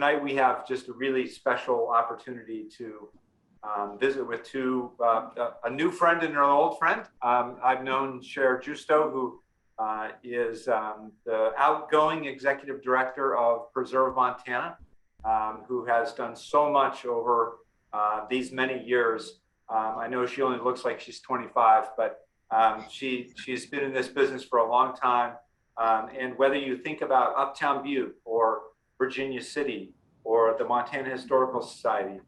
tonight we have just a really special opportunity to visit with a new friend and an old friend. I've known Chere Jiusto, who is the outgoing executive director of Preserve Montana, who has done so much over these many years. I know she only looks like she's 25, but she's been in this business for a long time. And whether you think about Uptown Butte or Virginia City or the Montana Historical Society,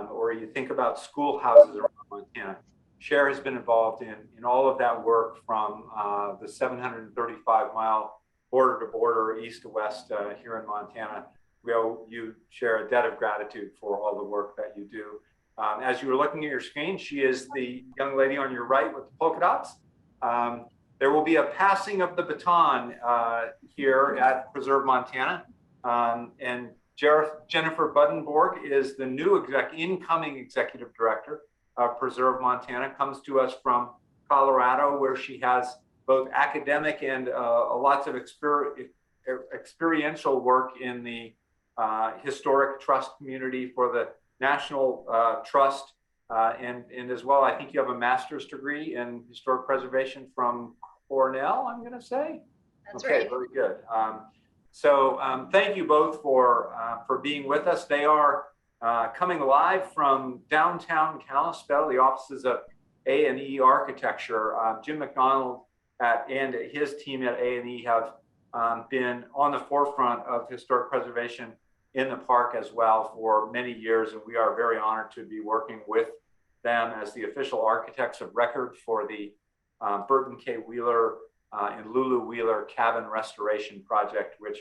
or you think about schoolhouses around Montana, Chere has been involved in all of that work from the 735-mile border-to-border, east to west here in Montana. We owe you, Chere, a debt of gratitude for all the work that you do. As you were looking at your screen, she is the young lady on your right with the polka dots. There will be a passing of the baton here at Preserve Montana. And Jennifer Buddenborg is the new incoming executive director of Preserve Montana, comes to us from Colorado, where she has both academic and lots of experiential work in the historic trust community for the National Trust. And as well, I think you have a master's degree in historic preservation from Cornell, I'm going to say. That's okay, right. Very good. So thank you both for being with us. They are coming live from downtown Kalispell, the offices of A&E Architecture. Jim McDonald and his team at A&E have been on the forefront of historic preservation in the park as well for many years, and we are very honored to be working with them as the official architects of record for the Burton K. Wheeler and Lulu Wheeler cabin restoration project, which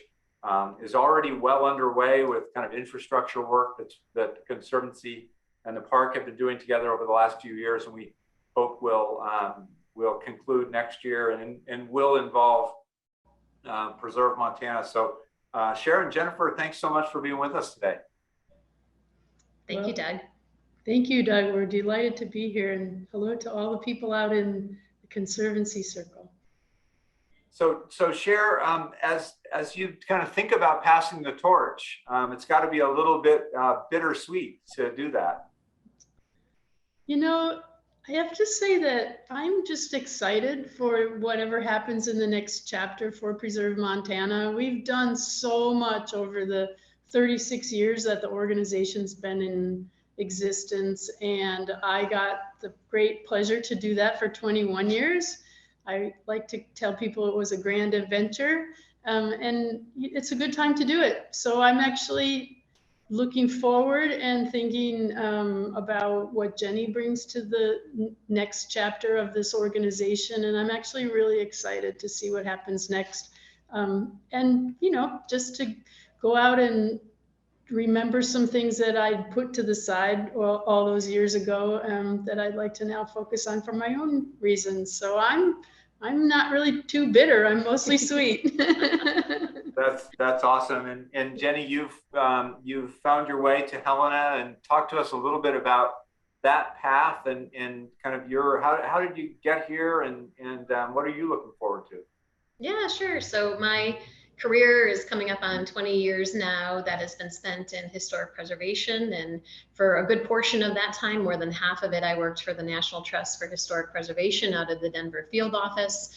is already well underway with kind of infrastructure work that the Conservancy and the park have been doing together over the last few years, and we hope will conclude next year and will involve Preserve Montana. So Chere and Jennifer, thanks so much for being with us today. Thank you, Doug. Thank you, Doug. We're delighted to be here, and hello to all the people out in the Conservancy Circle. So Chere, as you kind of think about passing the torch, it's got to be a little bit bittersweet to do that. You know, I have to say that I'm just excited for whatever happens in the next chapter for Preserve Montana. We've done so much over the 36 years that the organization's been in existence, and I got the great pleasure to do that for 21 years. I like to tell people it was a grand adventure, and it's a good time to do it. So I'm actually looking forward and thinking about what Jenny brings to the next chapter of this organization. And I'm actually really excited to see what happens next. And, you know, just to go out and remember some things that I put to the side all those years ago that I'd like to now focus on for my own reasons. So I'm not really too bitter. I'm mostly sweet. That's awesome. And Jenny, you've found your way to Helena, and talk to us a little bit about that path and kind of how did you get here, and what are you looking forward to? Yeah, sure. So my career is coming up on 20 years now that has been spent in historic preservation, and for a good portion of that time, more than half of it, I worked for the National Trust for Historic Preservation out of the Denver field office,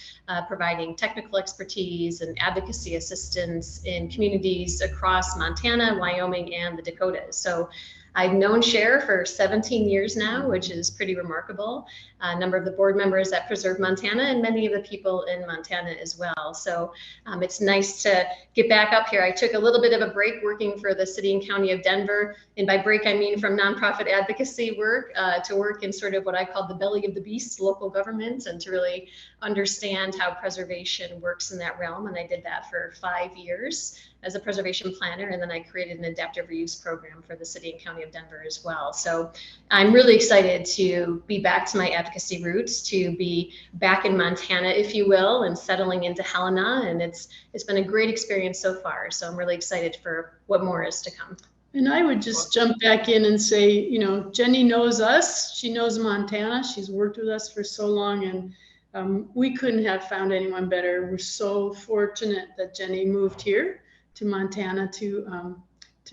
providing technical expertise and advocacy assistance in communities across Montana, Wyoming, and the Dakotas. So I've known Chere for 17 years now, which is pretty remarkable. A number of the board members at Preserve Montana and many of the people in Montana as well. So it's nice to get back up here. I took a little bit of a break working for the city and county of Denver. And by break, I mean from nonprofit advocacy work to work in sort of what I call the belly of the beast, local government, and to really understand how preservation works in that realm. And I did that for 5 years as a preservation planner, and then I created an adaptive reuse program for the city and county of Denver as well. So I'm really excited to be back to my advocacy roots, to be back in Montana, if you will, and settling into Helena. And it's been a great experience so far. So I'm really excited for what more is to come. And I would just jump back in and say, you know, Jenny knows us. She knows Montana. She's worked with us for so long, and we couldn't have found anyone better. We're so fortunate that Jenny moved here to Montana to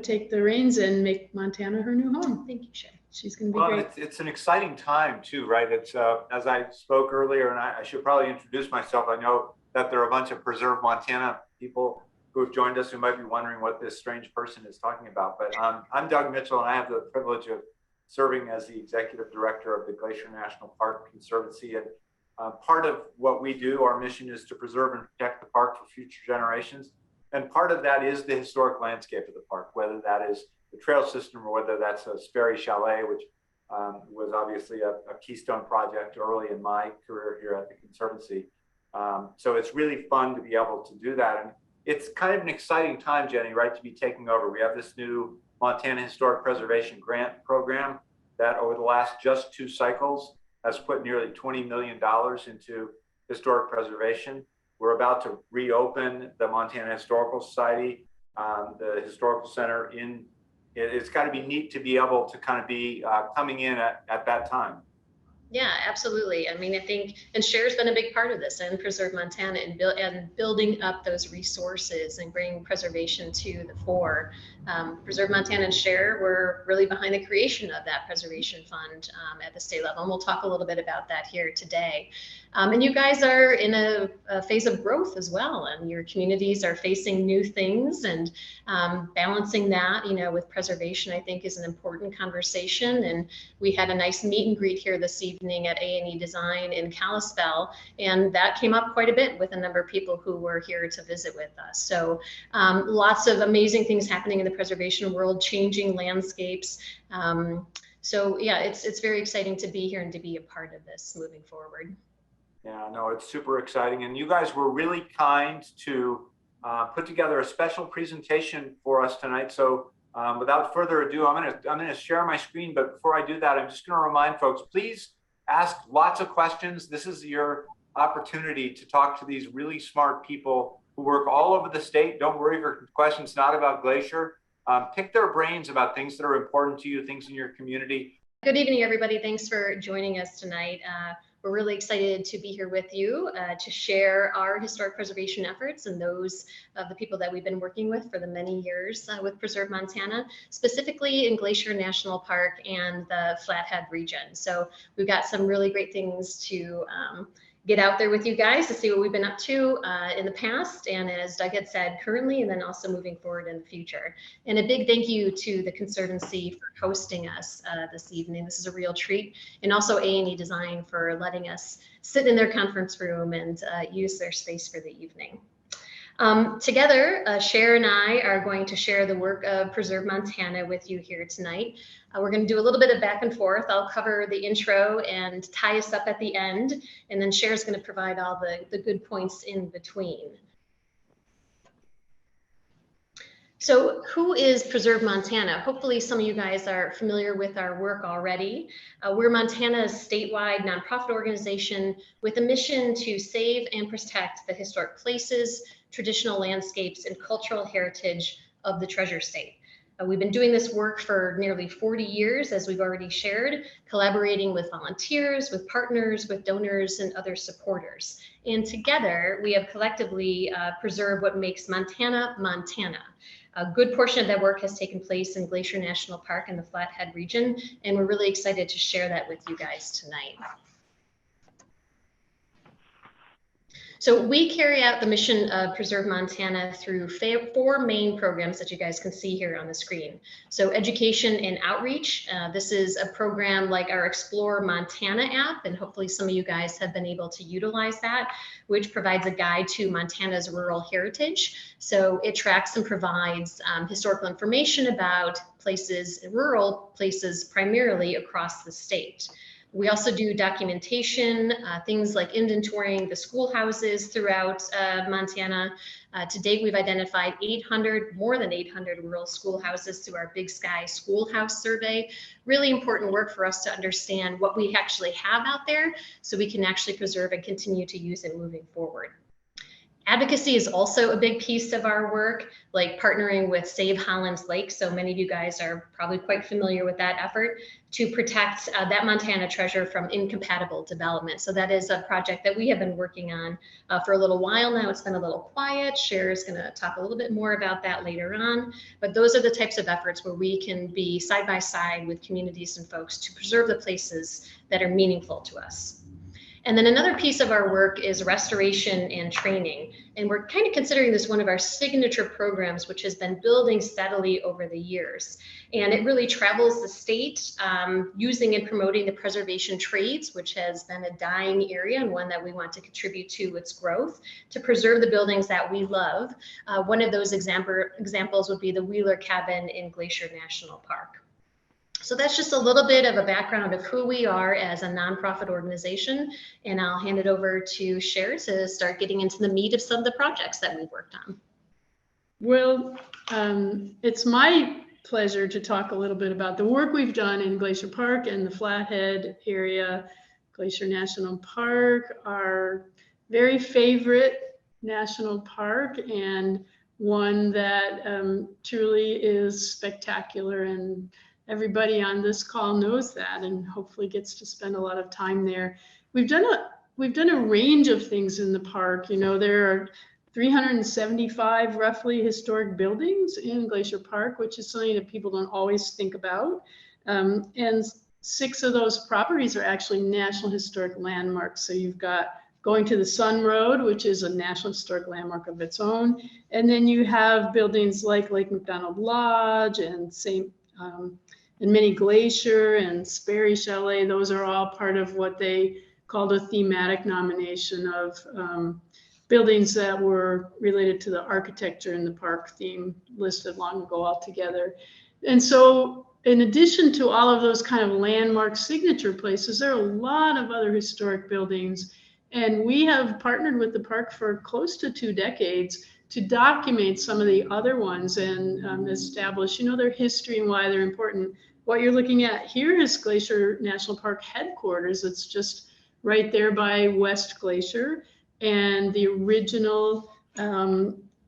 take the reins and make Montana her new home. Thank you, Chere. She's going to be Well, great. it's an exciting time too, right? It's as I spoke earlier, and I should probably introduce myself. I know that there are a bunch of Preserve Montana people who have joined us who might be wondering what this strange person is talking about. But I'm Doug Mitchell, and I have the privilege of serving as the executive director of the Glacier National Park Conservancy. And part of what we do, our mission is to preserve and protect the park for future generations. And part of that is the historic landscape of the park, whether that is the trail system or whether that's a Sperry Chalet, which was obviously a keystone project early in my career here at the Conservancy. So it's really fun to be able to do that. And it's kind of an exciting time, Jenny, right, to be taking over. We have this new Montana Historic Preservation Grant Program that over the last just 2 cycles has put nearly $20 million into historic preservation. We're about to reopen the Montana Historical Society, the Historical Center it's got to be neat to be able to kind of be coming in at that time. Yeah, absolutely. I mean, I think, and Chere's been a big part of this, and Preserve Montana, and building up those resources and bringing preservation to the fore. Preserve Montana and Chere were really behind the creation of that preservation fund at the state level, and we'll talk a little bit about that here today. And you guys are in a phase of growth as well, and your communities are facing new things, and balancing that, with preservation, I think, is an important conversation. And we had a nice meet and greet here this evening at A&E Design in Kalispell, and that came up quite a bit with a number of people who were here to visit with us. So lots of amazing things happening in the preservation world, changing landscapes. So yeah, it's very exciting to be here and to be a part of this moving forward. Yeah, no, it's super exciting. And you guys were really kind to put together a special presentation for us tonight. So without further ado, I'm gonna share my screen. But before I do that, I'm just gonna remind folks, please ask lots of questions. This is your opportunity to talk to these really smart people who work all over the state. Don't worry if your question's not about Glacier. Pick their brains about things that are important to you, things in your community. Good evening, everybody. Thanks for joining us tonight. We're really excited to be here with you to share our historic preservation efforts and those of the people that we've been working with for the many years with Preserve Montana, specifically in Glacier National Park and the Flathead region. So we've got some really great things to get out there with you guys to see what we've been up to in the past, and as Doug had said, currently, and then also moving forward in the future. And a big thank you to the Conservancy for hosting us this evening. This is a real treat, and also A&E Design for letting us sit in their conference room and use their space for the evening. Together, Chere and I are going to share the work of Preserve Montana with you here tonight. We're going to do a little bit of back and forth. I'll cover the intro and tie us up at the end, and then Chere's going to provide all the good points in between. So who is Preserve Montana? Hopefully some of you guys are familiar with our work already. We're Montana's statewide nonprofit organization with a mission to save and protect the historic places, traditional landscapes, and cultural heritage of the Treasure State. We've been doing this work for nearly 40 years, as we've already shared, collaborating with volunteers, with partners, with donors, and other supporters. And together, we have collectively preserved what makes Montana, Montana. A good portion of that work has taken place in Glacier National Park in the Flathead region, and we're really excited to share that with you guys tonight. So we carry out the mission of Preserve Montana through 4 main programs that you guys can see here on the screen. So education and outreach. This is a program like our Explore Montana app, and hopefully some of you guys have been able to utilize that, which provides a guide to Montana's rural heritage. So it tracks and provides historical information about places, rural places primarily across the state. We also do documentation, things like inventorying the schoolhouses throughout Montana. To date, we've identified more than 800 rural schoolhouses through our Big Sky Schoolhouse Survey. Really important work for us to understand what we actually have out there so we can actually preserve and continue to use it moving forward. Advocacy is also a big piece of our work, like partnering with Save Holland's Lake. So many of you guys are probably quite familiar with that effort to protect that Montana treasure from incompatible development. So that is a project that we have been working on for a little while now. It's been a little quiet. Chere is going to talk a little bit more about that later on. But those are the types of efforts where we can be side by side with communities and folks to preserve the places that are meaningful to us. And then another piece of our work is restoration and training. And we're kind of considering this one of our signature programs, which has been building steadily over the years. And it really travels the state using and promoting the preservation trades, which has been a dying area and one that we want to contribute to its growth, to preserve the buildings that we love. One of those examples would be the Wheeler Cabin in Glacier National Park. So that's just a little bit of a background of who we are as a nonprofit organization. And I'll hand it over to Chere to start getting into the meat of some of the projects that we've worked on. Well, it's my pleasure to talk a little bit about the work we've done in Glacier Park and the Flathead area. Glacier National Park, our very favorite national park, and one that truly is spectacular, and everybody on this call knows that and hopefully gets to spend a lot of time there. We've done a range of things in the park. You know, there are 375 roughly historic buildings in Glacier Park, which is something that people don't always think about. And 6 of those properties are actually National Historic Landmarks. So you've got Going to the Sun Road, which is a National Historic Landmark of its own. And then you have buildings like Lake McDonald Lodge and and Mini Glacier and Sperry Chalet. Those are all part of what they called a thematic nomination of buildings that were related to the architecture in the park theme listed long ago altogether. And so in addition to all of those kind of landmark signature places, there are a lot of other historic buildings. And we have partnered with the park for close to 2 decades to document some of the other ones and establish, you know, their history and why they're important. What you're looking at here is Glacier National Park headquarters. It's just right there by West Glacier, and the original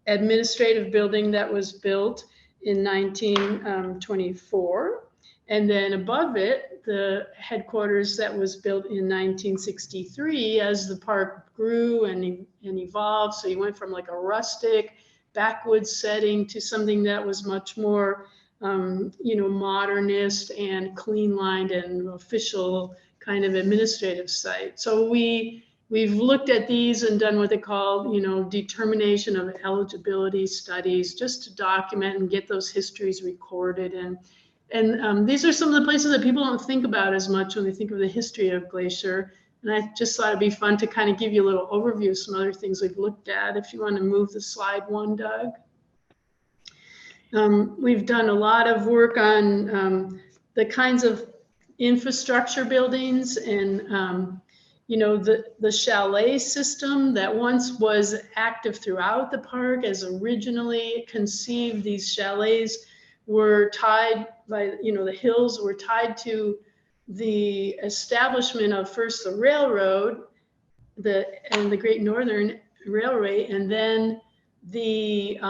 administrative building that was built in 1924. And then above it, the headquarters that was built in 1963 as the park grew and evolved. So you went from like a rustic backwoods setting to something that was much more, you know, modernist and clean lined and official kind of administrative site. So we've looked at these and done what they call, you know, determination of eligibility studies, just to document and get those histories recorded. And these are some of the places that people don't think about as much when they think of the history of Glacier. And I just thought it'd be fun to kind of give you a little overview of some other things we've looked at. If you want to move the slide 1, Doug. We've done a lot of work on the kinds of infrastructure buildings and, you know, the chalet system that once was active throughout the park. As originally conceived, these chalets were tied by, you know, the hills were tied to the establishment of first the railroad, and the Great Northern Railway, and then the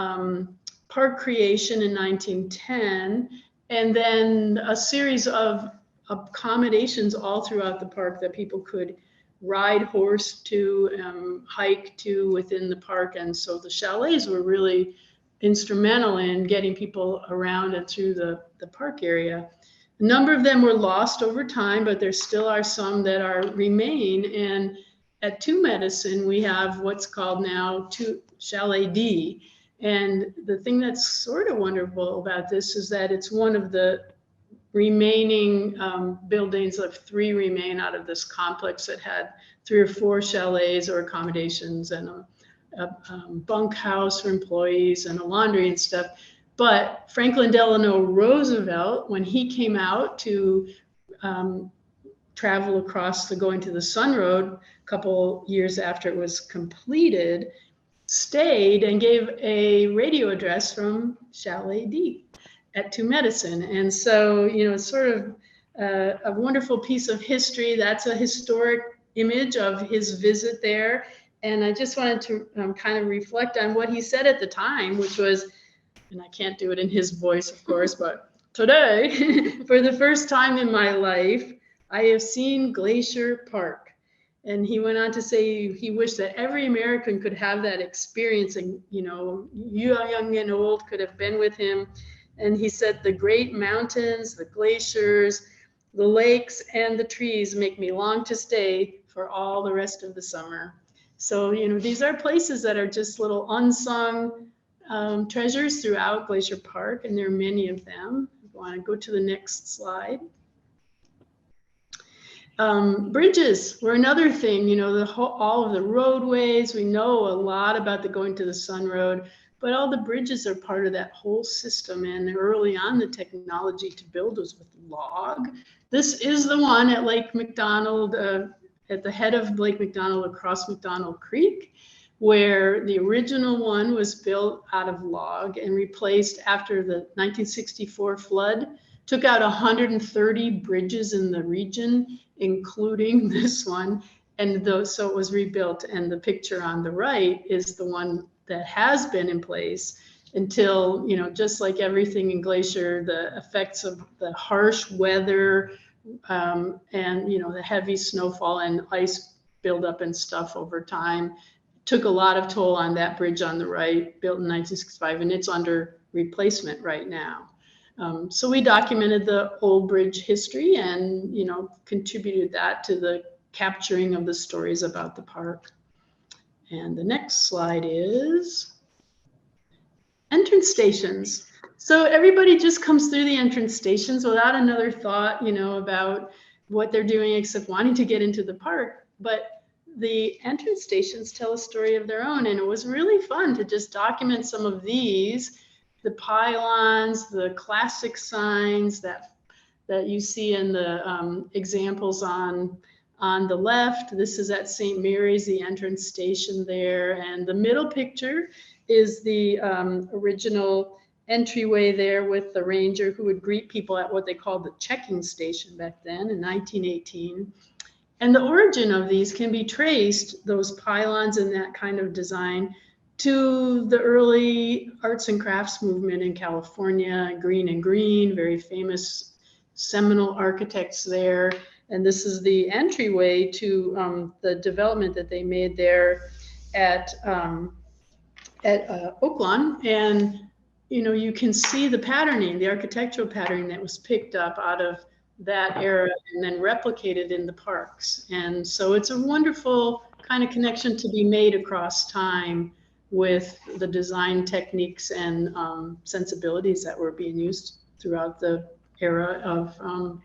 park creation in 1910, and then a series of accommodations all throughout the park that people could ride horse to, hike to within the park. And so the chalets were really instrumental in getting people around and through the park area. A number of them were lost over time, but there still are some that remain. And at Two Medicine, we have what's called now Chalet D. And the thing that's sort of wonderful about this is that it's one of the remaining buildings of 3 remain out of this complex that had 3 or 4 chalets or accommodations and a bunkhouse for employees and a laundry and stuff. But Franklin Delano Roosevelt, when he came out to travel across the Going to the Sun Road a couple years after it was completed, stayed and gave a radio address from Chalet D at Two Medicine. And so, you know, it's sort of a wonderful piece of history. That's a historic image of his visit there. And I just wanted to kind of reflect on what he said at the time, which was, and I can't do it in his voice, of course, but today, for the first time in my life, I have seen Glacier Park. And he went on to say he wished that every American could have that experience, and you young and old could have been with him. And he said the great mountains, the glaciers, the lakes, and the trees make me long to stay for all the rest of the summer. So these are places that are just little unsung treasures throughout Glacier Park, and there are many of them. I want to go to the next slide. Bridges were another thing, all of the roadways. We know a lot about the Going to the Sun Road, but all the bridges are part of that whole system. And early on, the technology to build was with log. This is the one at Lake McDonald, at the head of Lake McDonald across McDonald Creek, where the original one was built out of log and replaced after the 1964 flood. Took out 130 bridges in the region, including this one. And so it was rebuilt. And the picture on the right is the one that has been in place until, just like everything in Glacier, the effects of the harsh weather and, the heavy snowfall and ice buildup and stuff over time took a lot of toll on that bridge on the right, built in 1965, and it's under replacement right now. So we documented the old bridge history and, contributed that to the capturing of the stories about the park. And the next slide is entrance stations. So everybody just comes through the entrance stations without another thought, about what they're doing except wanting to get into the park. But the entrance stations tell a story of their own. And it was really fun to just document some of these. The pylons, the classic signs that you see in the examples on the left. This is at St. Mary's, the entrance station there. And the middle picture is the original entryway there with the ranger who would greet people at what they called the checking station back then in 1918. And the origin of these can be traced, those pylons and that kind of design, to the early arts and crafts movement in California. Green and Green, very famous seminal architects there. And this is the entryway to the development that they made there at Oaklawn. And, you can see the patterning, the architectural patterning that was picked up out of that era and then replicated in the parks. And so it's a wonderful kind of connection to be made across time with the design techniques and sensibilities that were being used throughout the era of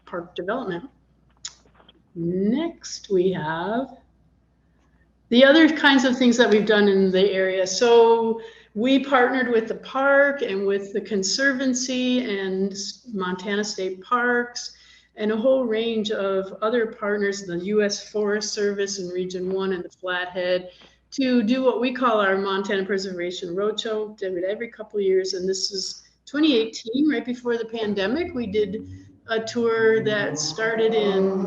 park development. Next, we have the other kinds of things that we've done in the area. So we partnered with the park and with the Conservancy and Montana State Parks and a whole range of other partners, the U.S. Forest Service in Region 1 and the Flathead, to do what we call our Montana Preservation Roadshow. Did it every couple of years, and this is 2018, right before the pandemic. We did a tour that started in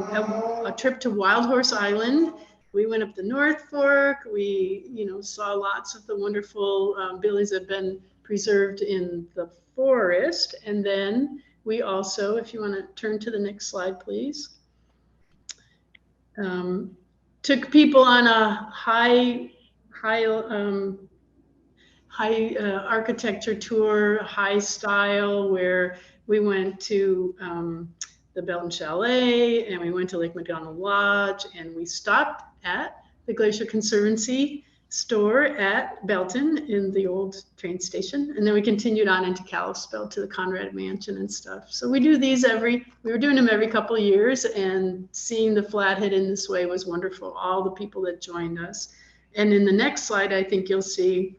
a trip to Wild Horse Island. We went up the North Fork. We, saw lots of the wonderful buildings that have been preserved in the forest. And then we also, if you want to turn to the next slide, please, took people on a high architecture tour, high style, where we went to the Belton Chalet and we went to Lake McDonald Lodge, and we stopped at the Glacier Conservancy store at Belton in the old train station. And then we continued on into Kalispell to the Conrad Mansion and stuff. So we do these we were doing them every couple of years, and seeing the Flathead in this way was wonderful. All the people that joined us. And in the next slide, I think you'll see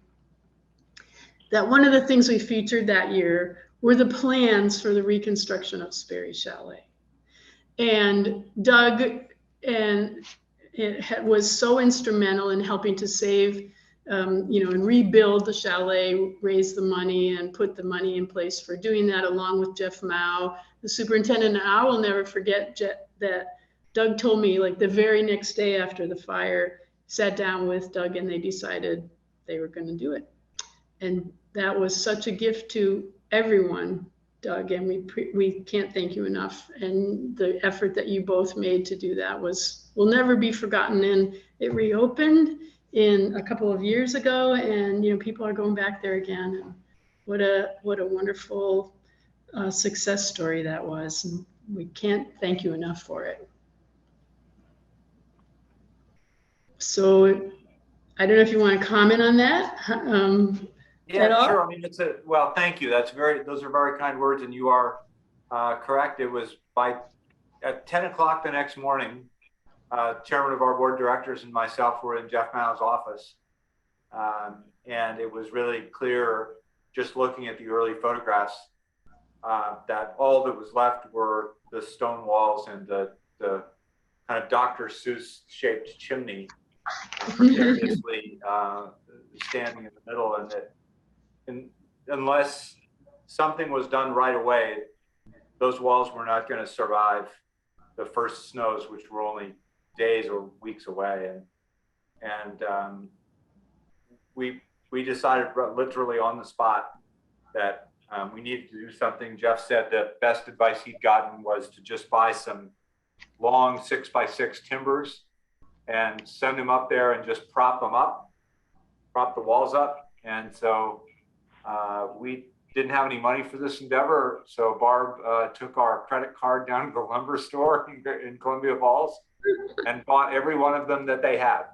that one of the things we featured that year were the plans for the reconstruction of Sperry Chalet. And Doug was so instrumental in helping to save, and rebuild the chalet, raise the money, and put the money in place for doing that, along with Jeff Mao, the superintendent. And I will never forget that Doug told me, like the very next day after the fire, sat down with Doug and they decided they were going to do it. And that was such a gift to everyone, Doug, and we can't thank you enough. And the effort that you both made to do that will never be forgotten. And it reopened in a couple of years ago, and people are going back there again. And what a wonderful success story that was. And we can't thank you enough for it. So I don't know if you want to comment on that. Yeah, sure. I mean, well, thank you. Those are very kind words, and you are correct. It was at 10 o'clock the next morning, chairman of our board of directors and myself were in Jeff Mao's office. And it was really clear, just looking at the early photographs, that all that was left were the stone walls and the kind of Dr. Seuss shaped chimney precariously standing in the middle, and unless something was done right away, those walls were not going to survive the first snows, which were only days or weeks away. And we decided literally on the spot that we needed to do something. Jeff said the best advice he'd gotten was to just buy some long 6x6 timbers and send them up there and just prop the walls up. And so we didn't have any money for this endeavor. So Barb took our credit card down to the lumber store in Columbia Falls and bought every one of them that they had.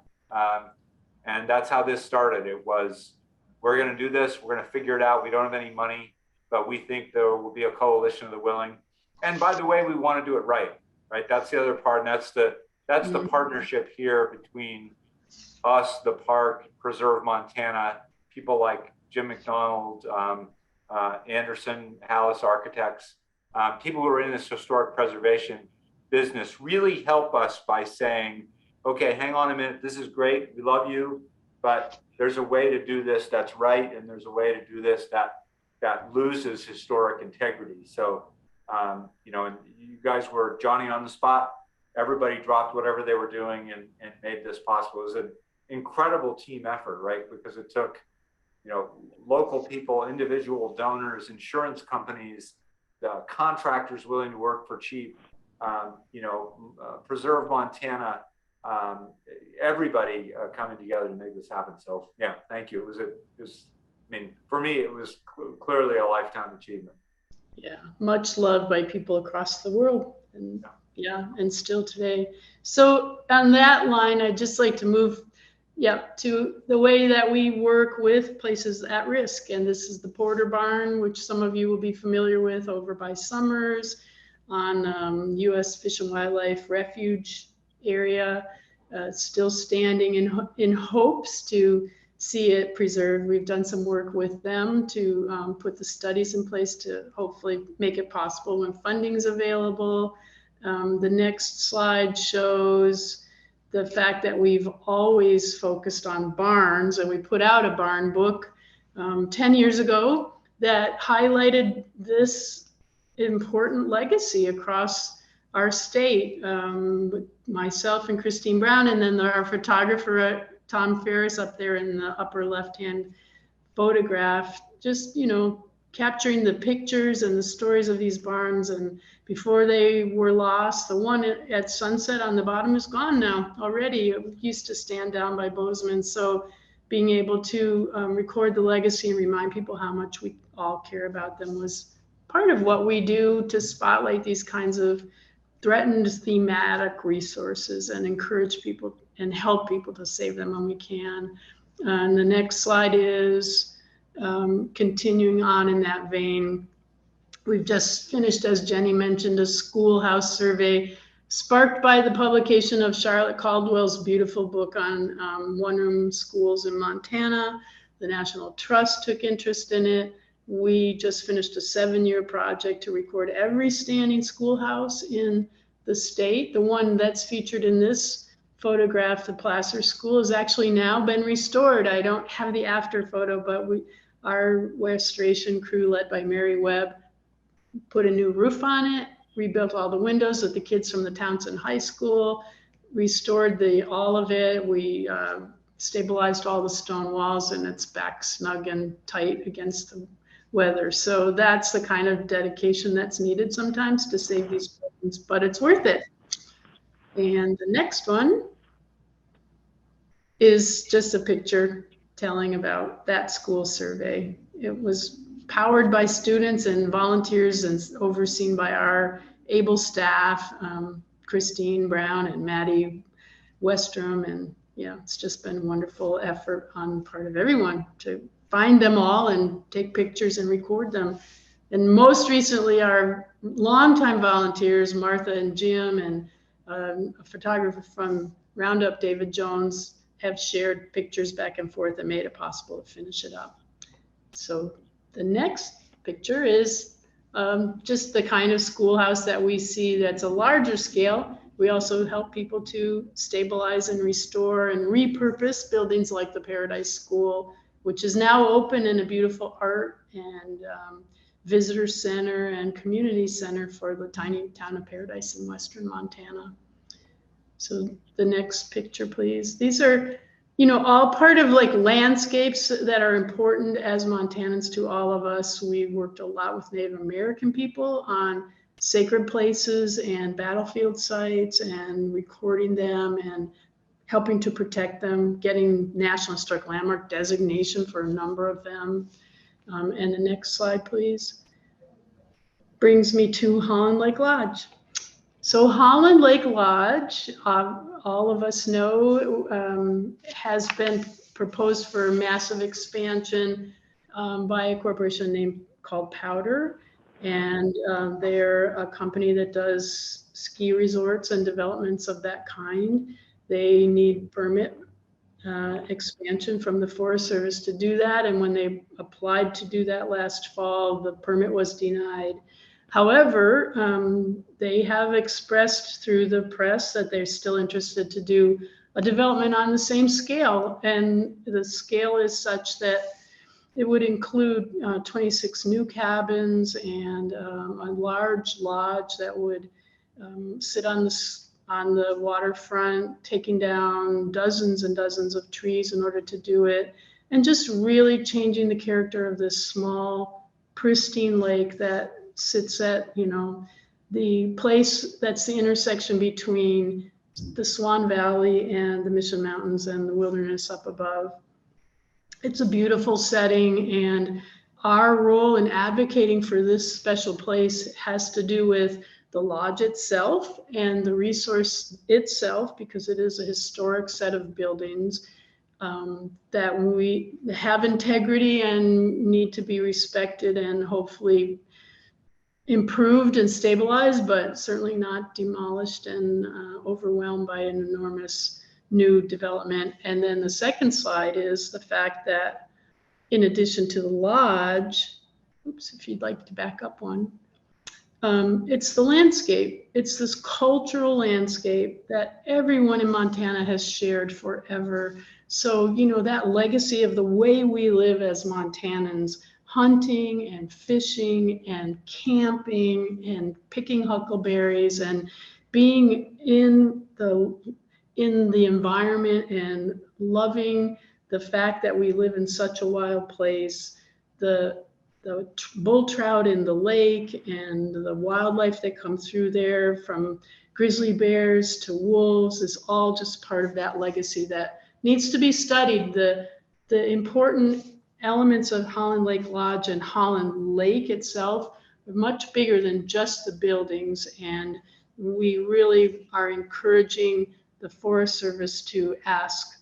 And that's how this started. It was, we're going to do this. We're going to figure it out. We don't have any money, but we think there will be a coalition of the willing. And by the way, we want to do it right? That's the other part. And that's the partnership here between us, the park, Preserve Montana, people like Jim McDonald, Anderson, Hallis Architects, people who are in this historic preservation business really help us by saying, okay, hang on a minute, this is great, we love you, but there's a way to do this that's right, and there's a way to do this that loses historic integrity. So, and you guys were Johnny on the spot. Everybody dropped whatever they were doing and made this possible. It was an incredible team effort, right? Because it took, local people, individual donors, insurance companies, contractors willing to work for cheap, Preserve Montana, everybody coming together to make this happen. So yeah, thank you. For me, it was clearly a lifetime achievement. Yeah, much loved by people across the world, and and still today. So on that line, I'd just like to move to the way that we work with places at risk. And this is the Porter Barn, which some of you will be familiar with, over by Summers on U.S. Fish and Wildlife Refuge area, still standing in hopes to see it preserved. We've done some work with them to put the studies in place to hopefully make it possible when funding is available. The next slide shows the fact that we've always focused on barns, and we put out a barn book 10 years ago that highlighted this important legacy across our state. With myself and Christine Brown, and then our photographer, Tom Ferris, up there in the upper left-hand photograph, just, capturing the pictures and the stories of these barns. And before they were lost, the one at Sunset on the bottom is gone now already. It used to stand down by Bozeman. So being able to record the legacy and remind people how much we all care about them was part of what we do to spotlight these kinds of threatened thematic resources and encourage people and help people to save them when we can. And the next slide is continuing on in that vein. We've just finished, as Jenny mentioned, a schoolhouse survey sparked by the publication of Charlotte Caldwell's beautiful book on one-room schools in Montana. The National Trust took interest in it. We just finished a 7-year project to record every standing schoolhouse in the state. The one that's featured in this photograph, the Placer School, has actually now been restored. I don't have the after photo, but our restoration crew, led by Mary Webb, put a new roof on it, rebuilt all the windows with the kids from the Townsend High School, restored all of it. We stabilized all the stone walls, and it's back snug and tight against the weather. So that's the kind of dedication that's needed sometimes to save these buildings, but it's worth it. And the next one is just a picture telling about that school survey. It was powered by students and volunteers and overseen by our able staff, Christine Brown and Maddie Westrom. And yeah, it's just been a wonderful effort on the part of everyone to find them all and take pictures and record them. And most recently, our longtime volunteers, Martha and Jim, and a photographer from Roundup, David Jones, have shared pictures back and forth and made it possible to finish it up. So the next picture is just the kind of schoolhouse that we see that's a larger scale. We also help people to stabilize and restore and repurpose buildings like the Paradise School, which is now open in a beautiful art and visitor center and community center for the tiny town of Paradise in western Montana. So the next picture, please. These are, you know, all part of like landscapes that are important as Montanans to all of us. We worked a lot with Native American people on sacred places and battlefield sites and recording them and helping to protect them, getting National Historic Landmark designation for a number of them. And the next slide, please, brings me to Holland Lake Lodge. So Holland Lake Lodge, all of us know, has been proposed for massive expansion by a corporation called Powder. And they're a company that does ski resorts and developments of that kind. They need permit expansion from the Forest Service to do that. And when they applied to do that last fall, the permit was denied. However, they have expressed through the press that they're still interested to do a development on the same scale. And the scale is such that it would include 26 new cabins and a large lodge that would sit on the waterfront, taking down dozens and dozens of trees in order to do it, and just really changing the character of this small, pristine lake that sits at, you know, the place that's the intersection between the Swan Valley and the Mission Mountains and the wilderness up above. It's a beautiful setting, and our role in advocating for this special place has to do with the lodge itself and the resource itself, because it is a historic set of buildings that we have integrity and need to be respected and hopefully improved and stabilized, but certainly not demolished and overwhelmed by an enormous new development. And then the second slide is the fact that in addition to the lodge, oops, if you'd like to back up one, it's the landscape. It's this cultural landscape that everyone in Montana has shared forever. So, you know, that legacy of the way we live as Montanans, hunting and fishing and camping and picking huckleberries and being in the environment and loving the fact that we live in such a wild place, the bull trout in the lake and the wildlife that come through there, from grizzly bears to wolves, is all just part of that legacy that needs to be studied. The important elements of Holland Lake Lodge and Holland Lake itself are much bigger than just the buildings, and we really are encouraging the Forest Service to ask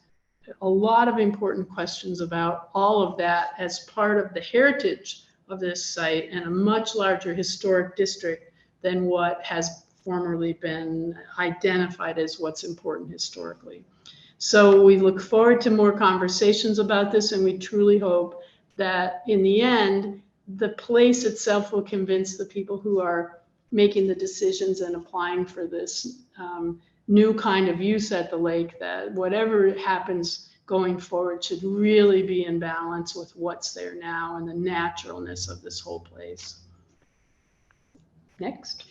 a lot of important questions about all of that as part of the heritage of this site and a much larger historic district than what has formerly been identified as what's important historically. So we look forward to more conversations about this, and we truly hope that in the end, the place itself will convince the people who are making the decisions and applying for this new kind of use at the lake, that whatever happens going forward should really be in balance with what's there now and the naturalness of this whole place. Next.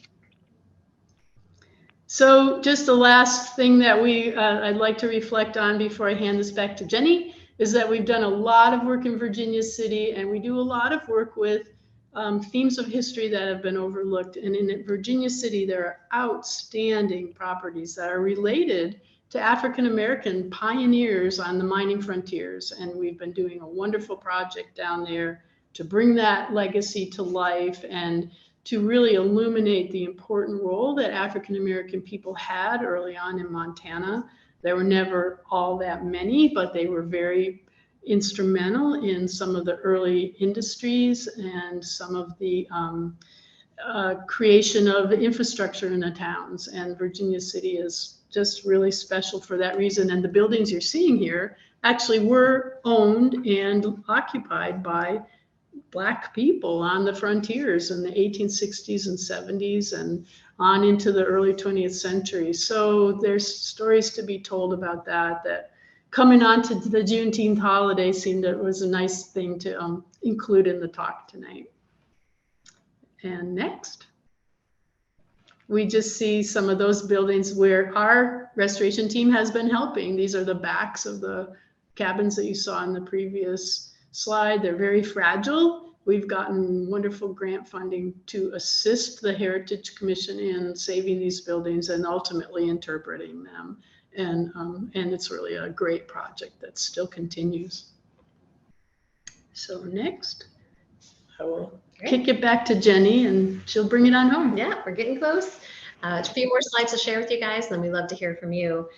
So just the last thing that I'd like to reflect on before I hand this back to Jenny is that we've done a lot of work in Virginia City, and we do a lot of work with themes of history that have been overlooked. And in Virginia City, there are outstanding properties that are related to African-American pioneers on the mining frontiers. And we've been doing a wonderful project down there to bring that legacy to life and to really illuminate the important role that African-American people had early on in Montana. There were never all that many, but they were very instrumental in some of the early industries and some of the creation of infrastructure in the towns. And Virginia City is just really special for that reason. And the buildings you're seeing here actually were owned and occupied by Black people on the frontiers in the 1860s and 70s and on into the early 20th century. So there's stories to be told about that coming on to the Juneteenth holiday seemed it was a nice thing to include in the talk tonight. And next, we just see some of those buildings where our restoration team has been helping. These are the backs of the cabins that you saw in the previous slide. They're very fragile. We've gotten wonderful grant funding to assist the Heritage Commission in saving these buildings and ultimately interpreting them. And it's really a great project that still continues. So next, I will kick it back to Jenny and she'll bring it on home. Yeah, we're getting close. A few more slides to share with you guys, and then we'd love to hear from you.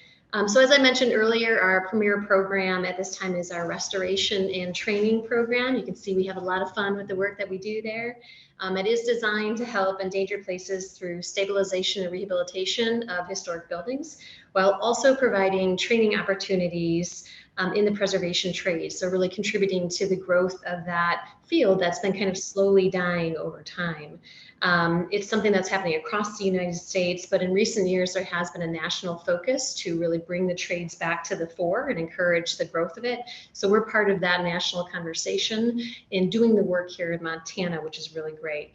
So as I mentioned earlier, our premier program at this time is our restoration and training program. You can see we have a lot of fun with the work that we do there. It is designed to help endangered places through stabilization and rehabilitation of historic buildings, while also providing training opportunities in the preservation trades. So really contributing to the growth of that field that's been kind of slowly dying over time. It's something that's happening across the United States, but in recent years, there has been a national focus to really bring the trades back to the fore and encourage the growth of it. So we're part of that national conversation in doing the work here in Montana, which is really great.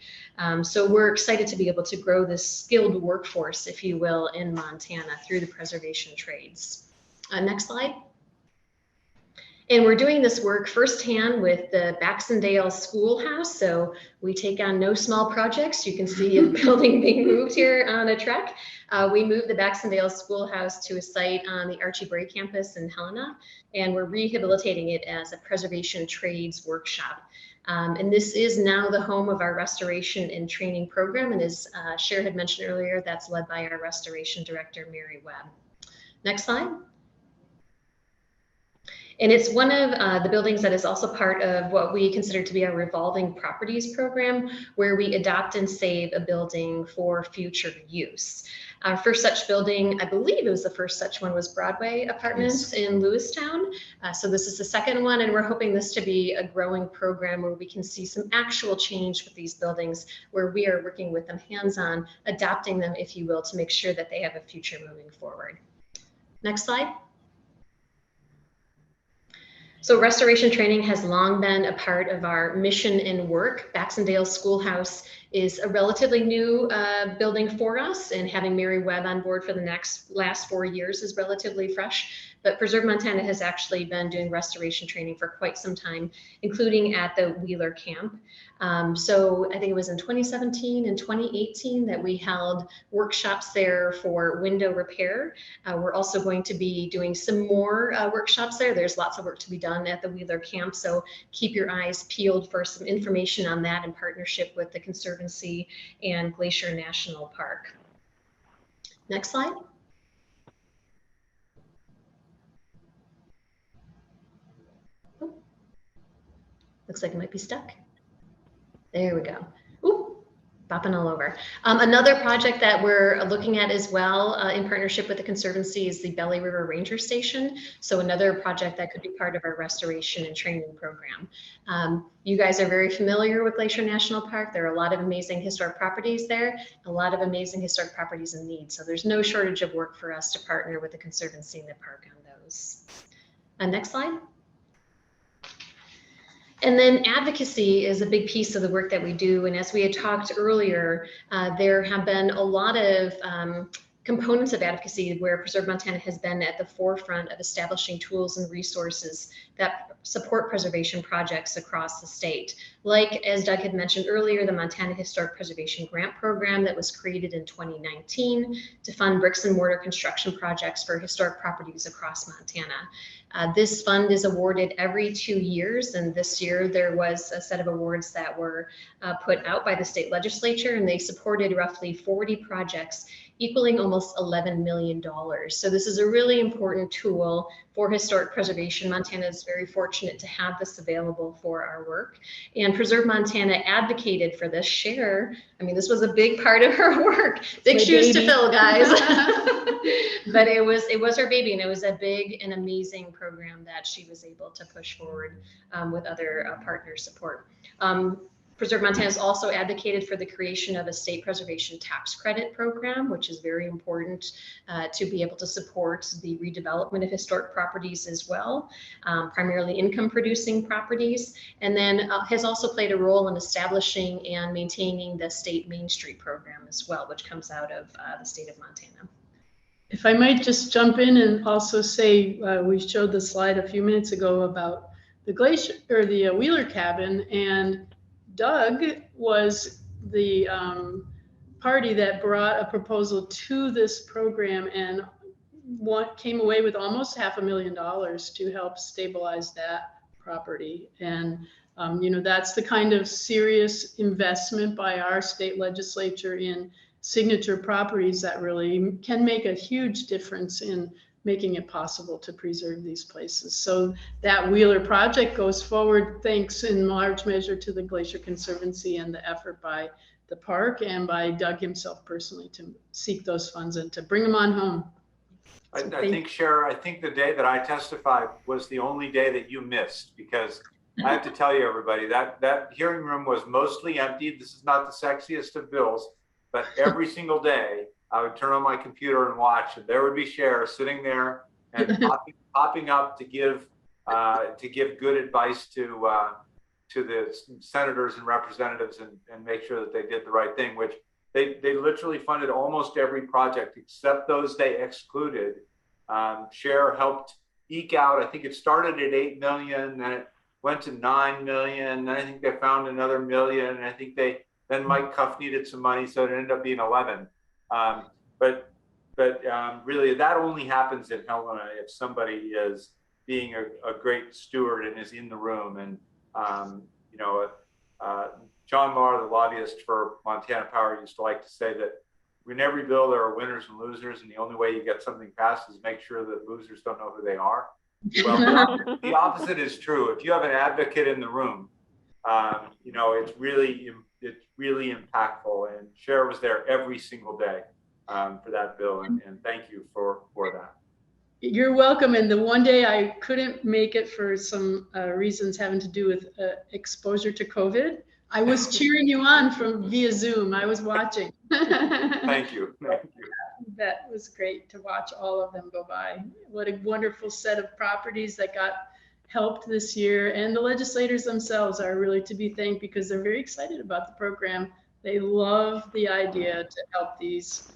So we're excited to be able to grow this skilled workforce, if you will, in Montana through the preservation trades. Next slide. And we're doing this work firsthand with the Baxendale Schoolhouse. So we take on no small projects. You can see a building being moved here on a truck. We moved the Baxendale Schoolhouse to a site on the Archie Bray campus in Helena, and we're rehabilitating it as a preservation trades workshop. And this is now the home of our restoration and training program. And as Chere had mentioned earlier, that's led by our restoration director, Mary Webb. Next slide. And it's one of the buildings that is also part of what we consider to be our revolving properties program, where we adopt and save a building for future use. Our first such building, I believe it was the first such one, was Broadway Apartments in Lewistown. So this is the second one, and we're hoping this to be a growing program where we can see some actual change with these buildings, where we are working with them hands-on, adopting them, if you will, to make sure that they have a future moving forward. Next slide. So restoration training has long been a part of our mission and work. Baxendale Schoolhouse is a relatively new building for us, and having Mary Webb on board for the last 4 years is relatively fresh. But Preserve Montana has actually been doing restoration training for quite some time, including at the Wheeler Camp. So I think it was in 2017 and 2018 that we held workshops there for window repair. We're also going to be doing some more workshops there. There's lots of work to be done at the Wheeler Camp, so keep your eyes peeled for some information on that in partnership with the Conservancy and Glacier National Park. Next slide. Oh, looks like it might be stuck. There we go. Ooh, bopping all over. Another project that we're looking at as well in partnership with the Conservancy is the Belly River Ranger Station. So another project that could be part of our restoration and training program. You guys are very familiar with Glacier National Park. There are a lot of amazing historic properties there, a lot of amazing historic properties in need. So there's no shortage of work for us to partner with the Conservancy and the park on those. Next slide. And then advocacy is a big piece of the work that we do. And as we had talked earlier, there have been a lot of components of advocacy where Preserve Montana has been at the forefront of establishing tools and resources that support preservation projects across the state. Like, as Doug had mentioned earlier, the Montana Historic Preservation Grant Program that was created in 2019 to fund bricks and mortar construction projects for historic properties across Montana. This fund is awarded every 2 years, and this year there was a set of awards that were put out by the state legislature, and they supported roughly 40 projects equaling almost $11 million. So this is a really important tool for historic preservation. Montana is very fortunate to have this available for our work. And Preserve Montana advocated for this. Chere, I mean, this was a big part of her work. Big shoes to fill, guys. But it was her baby, and it was a big and amazing program that she was able to push forward with other partner support. Preserve Montana has also advocated for the creation of a state preservation tax credit program, which is very important to be able to support the redevelopment of historic properties as well, primarily income producing properties, and then has also played a role in establishing and maintaining the state Main Street program as well, which comes out of the state of Montana. If I might just jump in and also say, we showed the slide a few minutes ago about the glacier or the Wheeler cabin, and Doug was the party that brought a proposal to this program and came away with almost $500,000 to help stabilize that property. And that's the kind of serious investment by our state legislature in signature properties that really can make a huge difference in making it possible to preserve these places. So that Wheeler project goes forward thanks in large measure to the Glacier Conservancy and the effort by the park and by Doug himself personally to seek those funds and to bring them on home. I think, Chere, I think the day that I testified was the only day that you missed, because I have to tell you, everybody, that hearing room was mostly empty. This is not the sexiest of bills, but every single day I would turn on my computer and watch, and there would be Chere sitting there and popping up to give good advice to the senators and representatives and make sure that they did the right thing, which they literally funded almost every project except those they excluded. Chere helped eke out, I think it started at 8 million, then it went to 9 million, then I think they found another million, and I think then Mike Cuff needed some money, so it ended up being 11. But really, that only happens in Helena if somebody is being a great steward and is in the room. And John Marr, the lobbyist for Montana Power, used to like to say that in every bill there are winners and losers, and the only way you get something passed is make sure that losers don't know who they are. Well, the opposite is true. If you have an advocate in the room, it's really impactful. And Chere was there every single day for that bill, and thank you for that. You're welcome. And the one day I couldn't make it for some reasons having to do with exposure to COVID, I was cheering you on via Zoom. I was watching. Thank you. That was great to watch all of them go by. What a wonderful set of properties that got helped this year, and the legislators themselves are really to be thanked because they're very excited about the program. They love the idea to help these